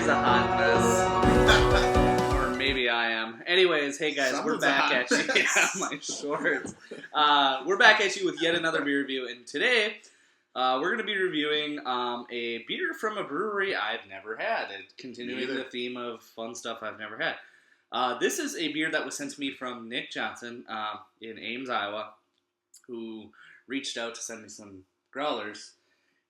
Corey's a hot mess. Or maybe I am. Anyways, hey guys, we're back at you. Yeah, my shorts. We're back at you with yet another beer review, and today we're going to be reviewing a beer from a brewery I've never had. Continuing the theme of fun stuff I've never had. This is a beer that was sent to me from Nick Johnson in Ames, Iowa, who reached out to send me some growlers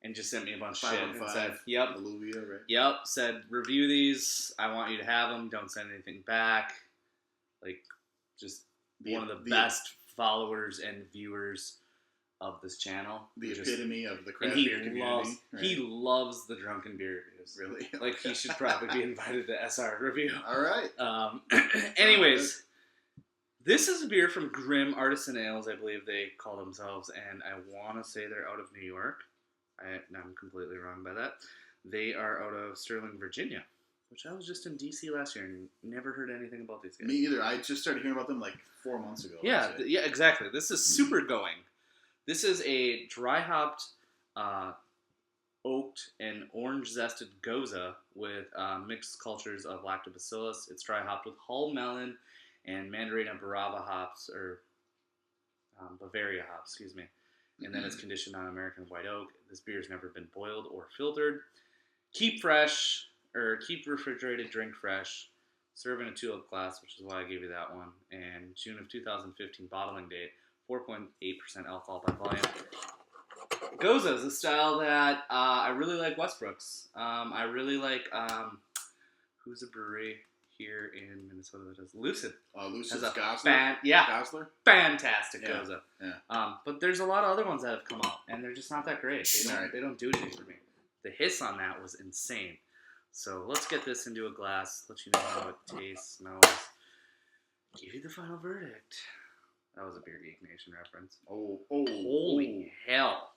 and just sent me a bunch of shit and said, yep, Alluvia, right? Yep, said, review these. I want you to have them. Don't send anything back. Like, just one of the best followers and viewers of this channel. The epitome of the craft beer community. He loves the drunken beer reviews. Really? Like, he should probably be invited to SR review. All right. Anyways, this is a beer from Grimm Artisanal, I believe they call themselves, and I want to say they're out of New York. I'm completely wrong by that. They are out of Sterling, Virginia, which I was just in D.C. last year and never heard anything about these guys. Me either. I just started hearing about them like 4 months ago. Yeah, exactly. This is super going. This is a dry hopped, oaked, and orange zested Gose with mixed cultures of lactobacillus. It's dry hopped with Hull melon and Mandarina Barava hops, or Bavaria hops, excuse me. And then it's conditioned on American white oak. This beer has never been boiled or filtered. Keep refrigerated, drink fresh. Serve in a 2-ounce glass, which is why I gave you that one. And June of 2015 bottling date, 4.8% alcohol by volume. Gose is a style that I really like. Westbrook's. I really like. Who's a brewery here in Minnesota that does Lucid? Lucid's Gosler? Gosler? Fantastic Gose. Yeah. But there's a lot of other ones that have come out, and they're just not that great. They don't do anything for me. The hiss on that was insane. So let's get this into a glass, let you know how it tastes, smells, give you the final verdict. That was a Beer Geek Nation reference. Holy hell.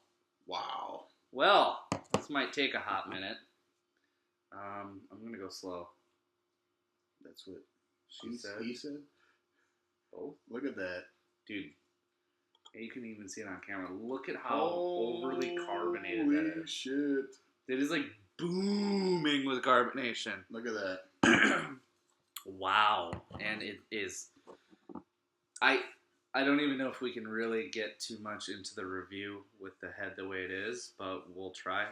Wow. Well, this might take a hot minute. I'm going to go slow. That's what He said. Oh, look at that. Dude, you can even see it on camera. Look at how overly carbonated that is. Holy shit. It is like booming with carbonation. Look at that. Wow. And it is... I don't even know if we can really get too much into the review with the head the way it is, but we'll try.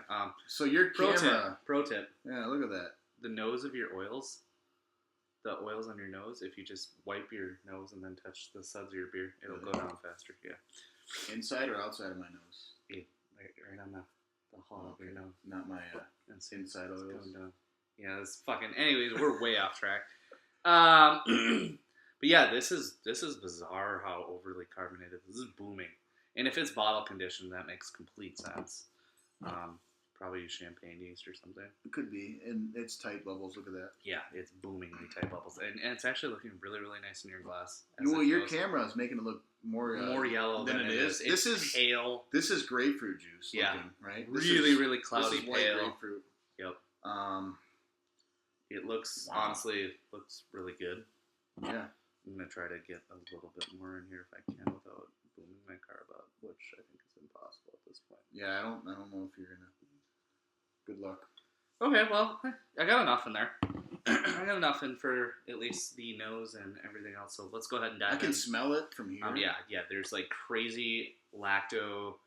So your camera... Pro tip. Yeah, look at that. The nose of your oils, the oils on your nose, if you just wipe your nose and then touch the suds of your beer, it'll go down faster. Yeah. Inside or outside of my nose? Right on the hollow of your nose. Not my inside oils. Yeah, this fucking... Anyways, we're way off track. But yeah, this is bizarre how overly carbonated. This is booming. And if it's bottle conditioned, that makes complete sense. Probably use champagne yeast or something. It could be. And it's tight bubbles. Look at that. Yeah, it's boomingly tight bubbles. And it's actually looking really, really nice in your glass. Well, your camera is making it look more yellow than it is. This is pale. This is grapefruit juice looking, right? Really cloudy, this is white pale. Grapefruit. Yep. It looks, honestly, really good. Yeah. I'm going to try to get a little bit more in here if I can without booming my carb up, which I think is impossible at this point. Yeah, I don't know if you're going to. Good luck. Okay, well, I got enough in there. I got enough in for at least the nose and everything else, so let's go ahead and dive in. I can smell it from here. Yeah, there's like crazy lacto,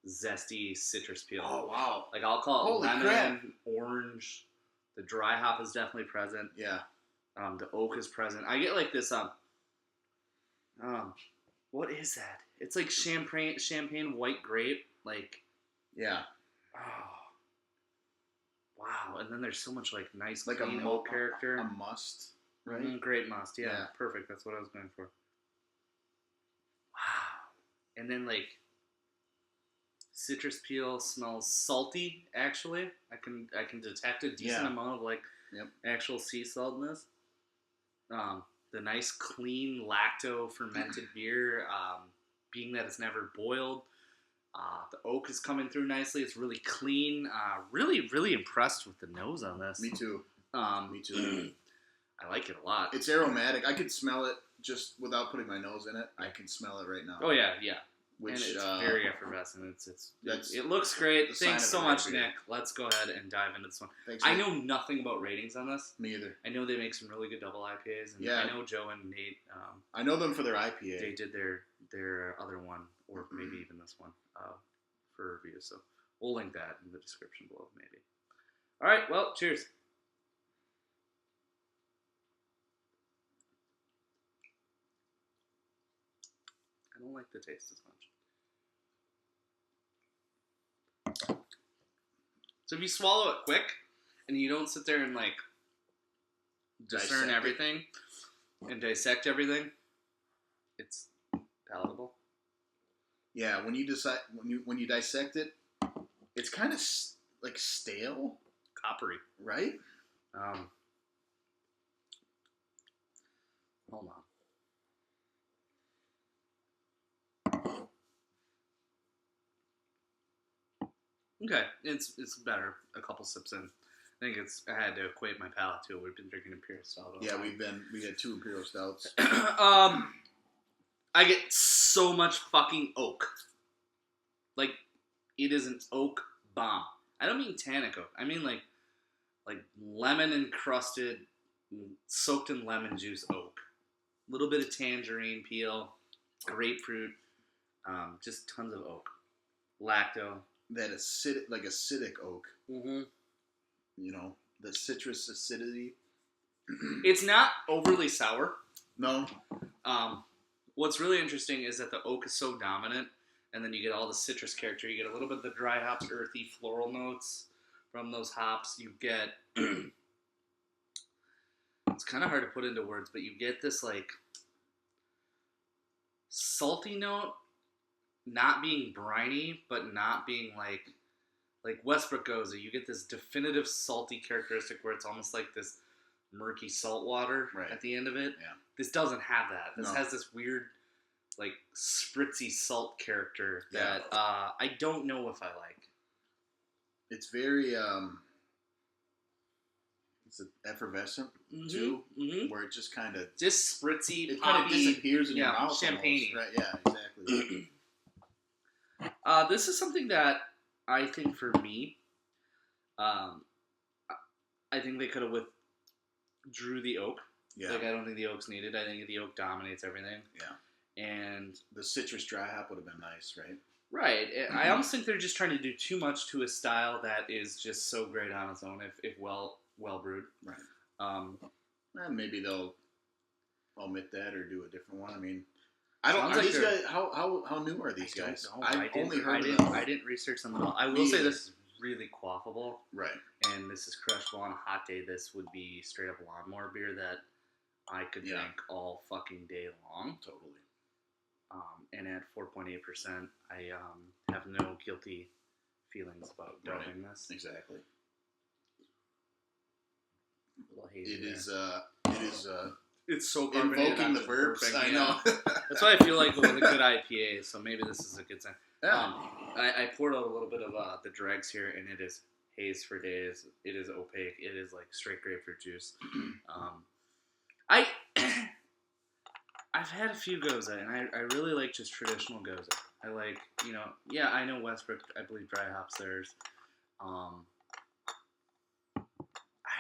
zesty citrus peel. Oh, wow. Like I'll call it Holy lemon, crap. Orange. The dry hop is definitely present. Yeah. The oak is present. I get like this, what is that? It's like champagne white grape. Like, yeah. Oh. Wow. And then there's so much like nice, like clean oak character. A must, right? Great must. Yeah. Perfect. That's what I was going for. Wow. And then like citrus peel smells salty. Actually, I can detect a decent amount of like actual sea saltness. The nice clean lacto fermented beer, being that it's never boiled. The oak is coming through nicely. It's really clean. Really impressed with the nose on this. Me too. Me too. I like it a lot. It's aromatic. I could smell it just without putting my nose in it. I can smell it right now. Oh yeah. which and it's very effervescent. That's it looks great. the sign Thanks of so a much, great beer. Nick. Let's go ahead and dive into this one. Thanks, I Nick. know nothing about ratings on this. Me either. I know they make some really good double IPAs, and Yeah. I know Joe and Nate. I know them for their IPA. They did their other one, or maybe even this one, for review. So we'll link that in the description below, maybe. All right. Well, cheers. I don't like the taste as much. So if you swallow it quick and you don't sit there and like discern everything and dissect everything, it's palatable. Yeah, when you dissect it, it's kind of like stale, Coppery. right? Hold on. Okay, it's better. A couple sips in, I think I had to equate my palate to it. We've been drinking Imperial Stout. Yeah, we had 2 Imperial Stouts. I get so much fucking oak. Like, it is an oak bomb. I don't mean tannic oak. I mean like lemon encrusted, soaked in lemon juice oak. A little bit of tangerine peel, grapefruit, just tons of oak. Lacto. That acidic oak. Mm-hmm. You know, the citrus acidity. It's not overly sour. No. What's really interesting is that the oak is so dominant, and then you get all the citrus character. You get a little bit of the dry hops, earthy, floral notes from those hops. You get... it's kind of hard to put into words, but you get this, like, salty note, not being briny, but not being, like Westbrook Gose. You get this definitive salty characteristic where it's almost like this murky salt water at the end of it. Yeah. This doesn't have that. This No. has this weird, like, spritzy salt character that I don't know if I like. It's very it's effervescent too, where it just kind of spritzy, it poppy, kind of disappears in your mouth. champagne. Right? Yeah, exactly. This is something that I think for me, I think they could have withdrew the oak. Yeah. Like, I don't think the oak's needed. I think the oak dominates everything. Yeah. And the citrus dry hop would have been nice, right? Right. I almost think they're just trying to do too much to a style that is just so great on its own, if well brewed. Right. And maybe they'll omit that or do a different one. I mean, I don't. Sounds Are like these guys? How new are these guys? I've only heard of them. them. I didn't research them at all. I will say this is really quaffable. Right. And this is crushable on a hot day. This would be straight up lawnmower beer that I could drink all fucking day long. Totally. And at 4.8%, I have no guilty feelings about dubbing this. Exactly. A little hazy It there. is. It's so carbonated. Invoking the verbs. I know. That's why I feel like with a good IPA. So maybe this is a good sign. Yeah. I poured out a little bit of the dregs here, and it is haze for days. It is opaque. It is like straight grapefruit juice. I've had a few Gose, and I really like just traditional Gose. I like, I know Westbrook, I believe dry hops theirs. I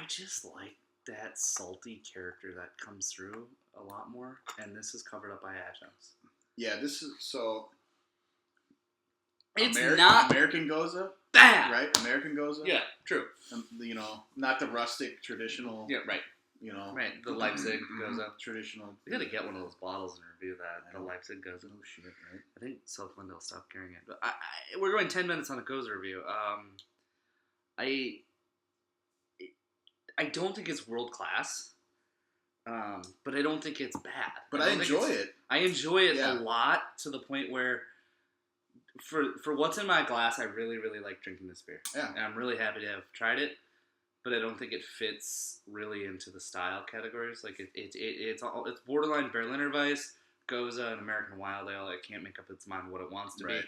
just like that salty character that comes through a lot more, and this is covered up by adjuncts. Yeah, this is so. It's not American Gose, bad, right? American Gose. Yeah, true. Not the rustic traditional. Yeah, right. Right, the Leipzig Gose. Traditional. We gotta get one of those bottles and review that. The Leipzig Gose. Oh shit! Right. I think South Lindell stopped carrying it, but we're going 10 minutes on a Gose review. I don't think it's world class, but I don't think it's bad. But I enjoy it. I enjoy it a lot, to the point where, for what's in my glass, I really, really like drinking this beer. Yeah. And I'm really happy to have tried it, but I don't think it fits really into the style categories. Like it's borderline Berliner Weiss, Gose, and American Wild Ale. It can't make up its mind what it wants to be.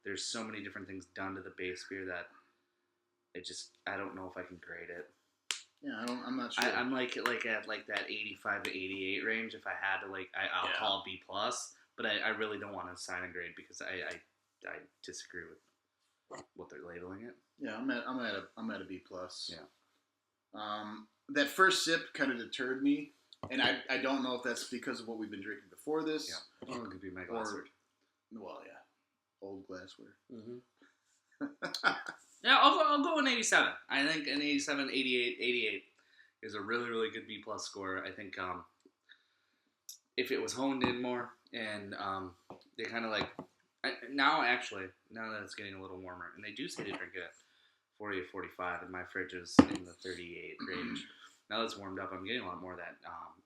There's so many different things done to the base beer that I don't know if I can grade it. Yeah, I'm not sure. I'm at that 85 to 88 range. If I had to, I'll call B plus. But I really don't want to assign a grade because I disagree with what they're labeling it. Yeah, I'm at a B plus. Yeah. That first sip kind of deterred me, and I don't know if that's because of what we've been drinking before this. Yeah. Well, it could be my glassware. Well, yeah, old glassware. Mm-hmm. Yeah, I'll go an 87. I think an 87, 88 is a really, really good B plus score. I think if it was honed in more and they kind of like now that it's getting a little warmer, and they do say to drink it at 40 to 45, and my fridge is in the 38 range. Now that it's warmed up, I'm getting a lot more of that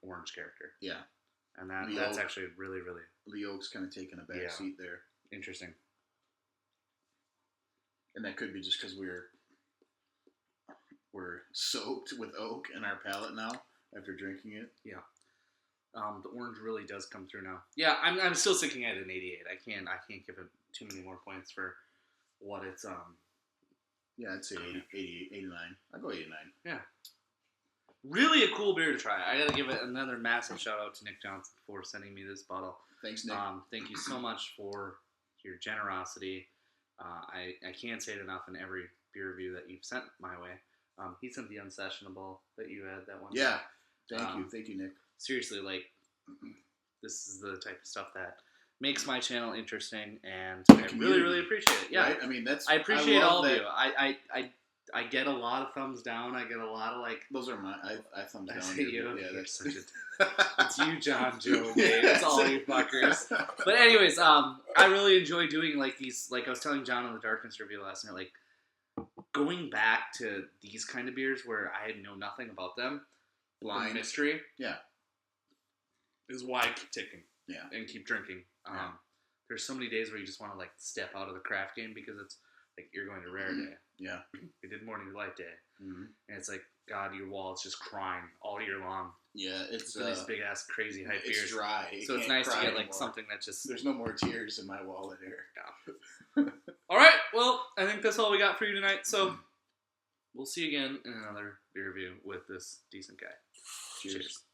orange character. Yeah. And that's actually really, really... The oak's kind of taking a back seat there. Interesting. And that could be just because we're soaked with oak in our palate now after drinking it. Yeah. The orange really does come through now. Yeah, I'm still sticking at an 88. I can't give it too many more points for what it's... Yeah, I'd say 88, 89. I'd go 89. Yeah. Really a cool beer to try. I gotta give it another massive shout out to Nick Johnson for sending me this bottle. Thanks, Nick. Thank you so much for your generosity. I can't say it enough in every beer review that you've sent my way. He sent the Unsessionable that you had that one. Yeah. Thank you, Nick. Seriously, like, this is the type of stuff that makes my channel interesting, and I really, really appreciate it. Yeah, right? I mean, I appreciate all of you. I get a lot of thumbs down. I get a lot of like. Those are I thumbs down. You. Yeah, that's such a. It's you, John, Joe, Dave. It's all you fuckers. But anyways, I really enjoy doing like these. Like I was telling John on the Darkness review last night, like going back to these kind of beers where I know nothing about them, blind mystery. Yeah, is why I keep ticking. Yeah, and keep drinking. There's so many days where you just want to like step out of the craft game because it's like you're going to Rare Day. Yeah, we did Morning Light Day, and it's like God, your wallet's just crying all year long. Yeah, it's these big ass crazy hype beers. It's dry, so it's nice to get like something that just. There's no more tears in my wallet here. Yeah. All right, well, I think that's all we got for you tonight. So we'll see you again in another beer review with this decent guy. Cheers.